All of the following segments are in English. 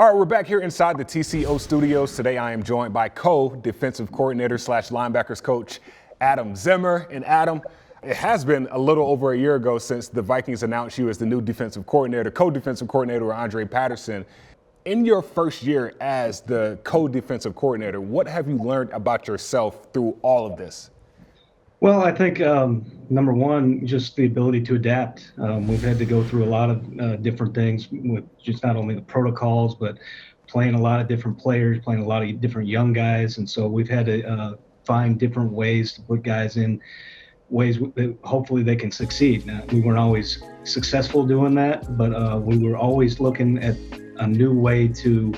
All right, we're back here inside the TCO studios. Today I am joined by co-defensive coordinator / linebackers coach Adam Zimmer. And Adam, it has been a little over a year ago since the Vikings announced you as the new defensive coordinator, co-defensive coordinator with Andre Patterson. In your first year as the co-defensive coordinator, what have you learned about yourself through all of this? Well, I think number one, just the ability to adapt. We've had to go through a lot of different things with just not only the protocols, but playing a lot of different players, playing a lot of different young guys. And so we've had to find different ways to put guys in ways that hopefully they can succeed. Now, we weren't always successful doing that, but we were always looking at a new way to,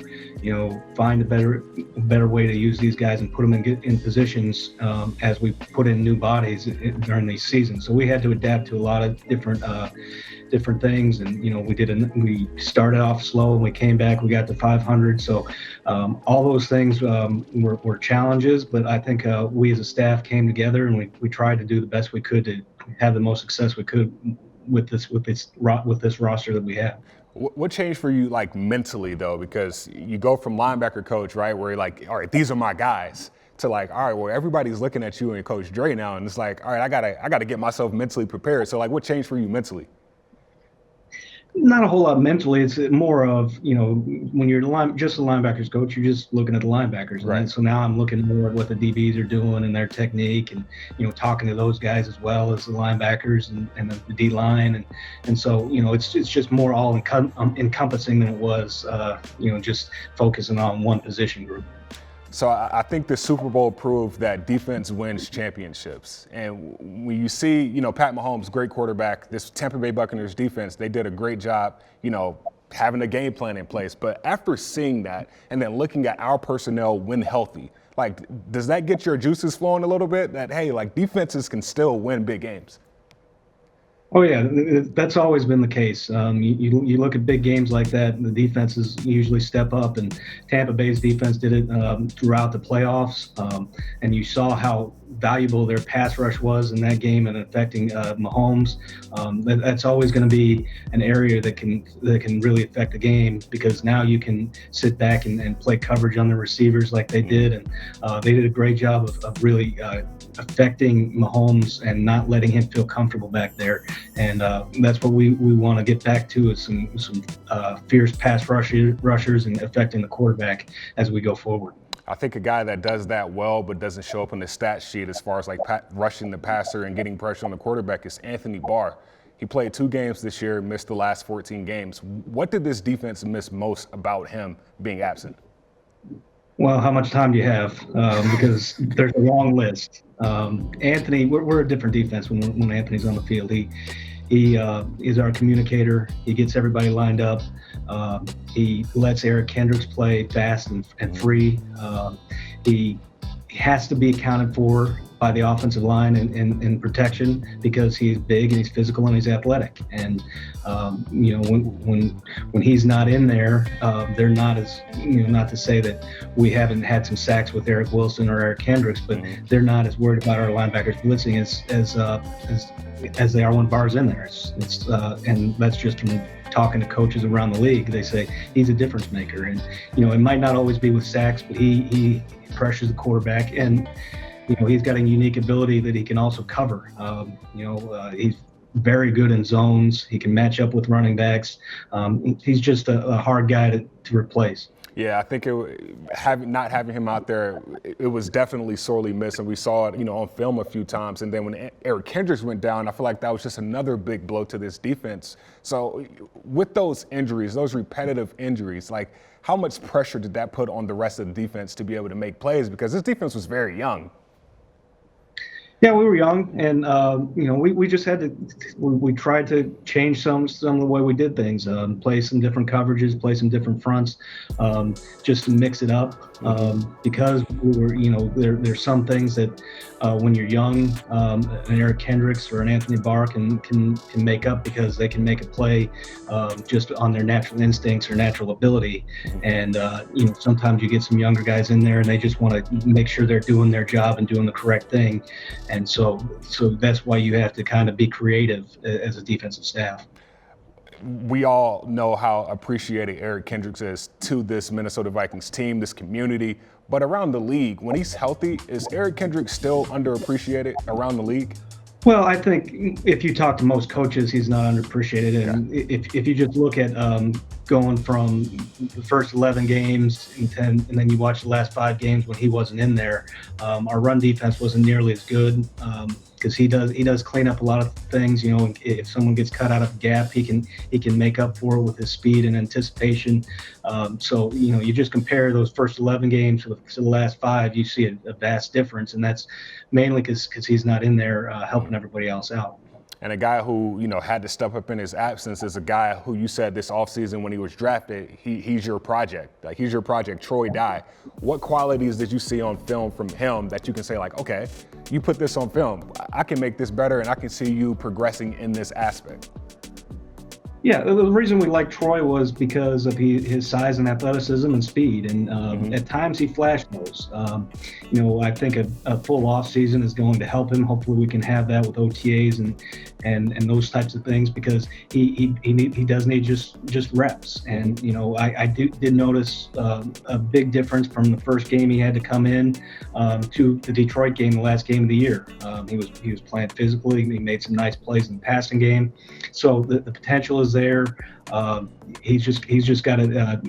find a better way to use these guys and put them in positions as we put in new bodies during these seasons. So we had to adapt to a lot of different things, and we started off slow and we came back. We got to 500. So all those things were challenges, but I think we as a staff came together and we tried to do the best we could to have the most success we could with this roster that we have. What changed for you, like, mentally, though? Because you go from linebacker coach, right, where you're like, all right, these are my guys, to like, all right, well, everybody's looking at you and Coach Dre now, and it's like, all right, I gotta get myself mentally prepared. So, like, what changed for you mentally? Not a whole lot mentally. It's more of, when you're just a linebackers coach, you're just looking at the linebackers. Right. And so now I'm looking more at what the DBs are doing and their technique and, talking to those guys as well as the linebackers and the D line. And so, it's just more all encompassing than it was, just focusing on one position group. So I think the Super Bowl proved that defense wins championships. And when you see, Pat Mahomes, great quarterback, this Tampa Bay Buccaneers defense, they did a great job, having a game plan in place. But after seeing that and then looking at our personnel when healthy, like, does that get your juices flowing a little bit? That, hey, like, defenses can still win big games? Oh, yeah, that's always been the case. You look at big games like that, the defenses usually step up, and Tampa Bay's defense did it throughout the playoffs. And you saw how valuable their pass rush was in that game and affecting Mahomes. That's always going to be an area that can really affect the game, because now you can sit back and play coverage on the receivers like they did. And they did a great job of really affecting Mahomes and not letting him feel comfortable back there. And that's what we want to get back to, is some fierce pass rushers and affecting the quarterback as we go forward. I think a guy that does that well but doesn't show up on the stat sheet as far as like rushing the passer and getting pressure on the quarterback is Anthony Barr. He played 2 games this year, missed the last 14 games. What did this defense miss most about him being absent? Well, how much time do you have? Because there's a long list. Anthony, we're a different defense when Anthony's on the field. He is our communicator. He gets everybody lined up. He lets Kendricks play fast and free. He has to be accounted for by the offensive line in protection, because he's big and he's physical and he's athletic. And when he's not in there, they're not as, not to say that we haven't had some sacks with Eric Wilson or Eric Kendricks, but they're not as worried about our linebackers blitzing as they are when Barr's in there. And that's just from talking to coaches around the league. They say he's a difference maker, and it might not always be with sacks, but he pressures the quarterback, and he's got a unique ability that he can also cover. He's very good in zones. He can match up with running backs. He's just a hard guy to replace. Yeah, I think not having him out there, it was definitely sorely missed, and we saw it, on film a few times. And then when Eric Kendricks went down, I feel like that was just another big blow to this defense. So with those injuries, those repetitive injuries, like, how much pressure did that put on the rest of the defense to be able to make plays? Because this defense was very young. Yeah, we were young, and we just had to. We tried to change some of the way we did things, play some different coverages, play some different fronts, just to mix it up. Because we were, there's some things that when you're young, an Eric Kendricks or an Anthony Barr can make up, because they can make a play just on their natural instincts or natural ability. And sometimes you get some younger guys in there and they just want to make sure they're doing their job and doing the correct thing. And so that's why you have to kind of be creative as a defensive staff. we all know how appreciated Eric Kendricks is to this Minnesota Vikings team, this community, but around the league, when he's healthy, is Eric Kendricks still underappreciated around the league? Well, I think if you talk to most coaches, he's not underappreciated. And if you just look at going from the first 11 games and then you watch the last 5 games when he wasn't in there, our run defense wasn't nearly as good. Because he does clean up a lot of things. You know, if someone gets cut out of a gap, he can make up for it with his speed and anticipation. So you know, you just compare those first 11 games to the last 5, you see a vast difference, and that's mainly because he's not in there helping everybody else out. And a guy who, you know, had to step up in his absence is a guy who you said this offseason when he was drafted, he's your project. Like, he's your project, Troy Dye. What qualities did you see on film from him that you can say, like, okay, you put this on film, I can make this better and I can see you progressing in this aspect? Yeah, the reason we liked Troy was because of his size and athleticism and speed, and at times he flashed those. You know, I think a full off season is going to help him. Hopefully, we can have that with OTAs and those types of things, because he does need just reps. And you know, I did notice a big difference from the first game he had to come in to the Detroit game, the last game of the year. He was playing physically. He made some nice plays in the passing game, so the potential is there. He's just got to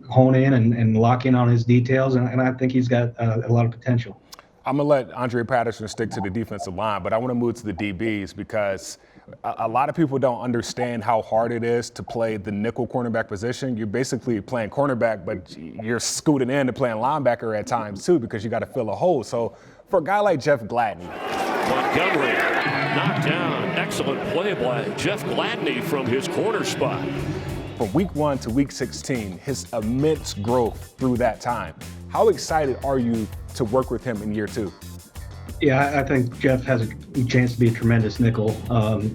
hone in and lock in on his details, and I think he's got a lot of potential. I'm going to let Andre Patterson stick to the defensive line, but I want to move to the DBs, because a lot of people don't understand how hard it is to play the nickel cornerback position. You're basically playing cornerback, but you're scooting into playing linebacker at times too, because you got to fill a hole. So for a guy like Jeff Gladney, Montgomery knocked down. Excellent play by Jeff Gladney from his corner spot. from week 1 to week 16, his immense growth through that time. How excited are you to work with him in year 2? Yeah, I think Jeff has a chance to be a tremendous nickel.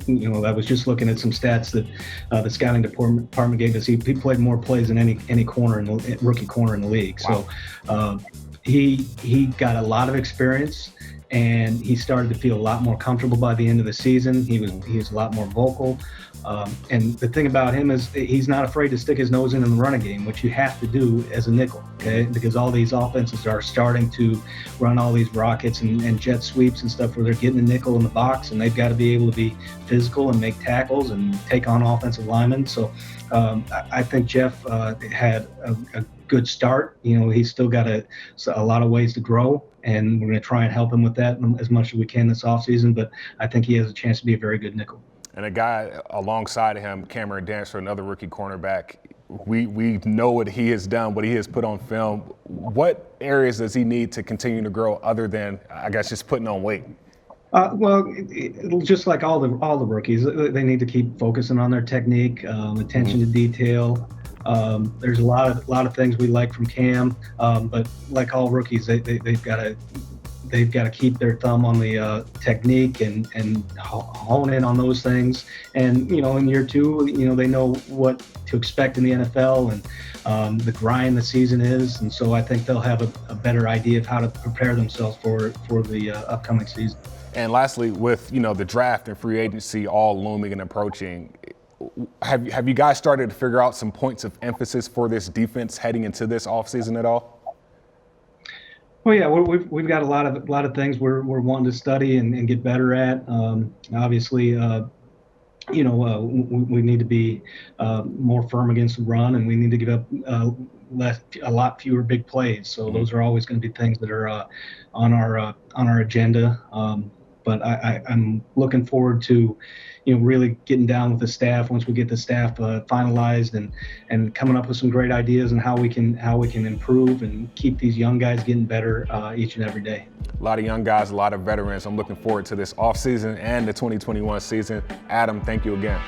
You know, I was just looking at some stats that the scouting department gave us. He played more plays than any corner in the rookie corner in the league. Wow. So he got a lot of experience, and he started to feel a lot more comfortable by the end of the season. He was a lot more vocal. And the thing about him is he's not afraid to stick his nose in the running game, which you have to do as a nickel, okay? Because all these offenses are starting to run all these rockets and jet sweeps and stuff where they're getting a nickel in the box, and they've got to be able to be physical and make tackles and take on offensive linemen. So I think Jeff had a good start. You know, he's still got a lot of ways to grow, and we're going to try and help him with that as much as we can this offseason. But I think he has a chance to be a very good nickel. And a guy alongside of him, Cameron Dancer, another rookie cornerback, we know what he has done, what he has put on film. What areas does he need to continue to grow other than, I guess, just putting on weight? Well, just like all the rookies, they need to keep focusing on their technique, attention to detail. There's a lot of things we like from Cam, but like all rookies, they've got to keep their thumb on the technique and hone in on those things. And, you know, in year 2, you know, they know what to expect in the NFL and the grind the season is. And so I think they'll have a better idea of how to prepare themselves for the upcoming season. And lastly, with, you know, the draft and free agency all looming and approaching, have you guys started to figure out some points of emphasis for this defense heading into this offseason at all? Well, yeah, we've got a lot of things we're wanting to study and get better at. Obviously, you know, we need to be more firm against the run, and we need to give up a lot fewer big plays. So those are always going to be things that are on our agenda. But I'm looking forward to, you know, really getting down with the staff once we get the staff finalized and coming up with some great ideas on how we can improve and keep these young guys getting better each and every day. A lot of young guys, a lot of veterans. I'm looking forward to this offseason and the 2021 season. Adam, thank you again.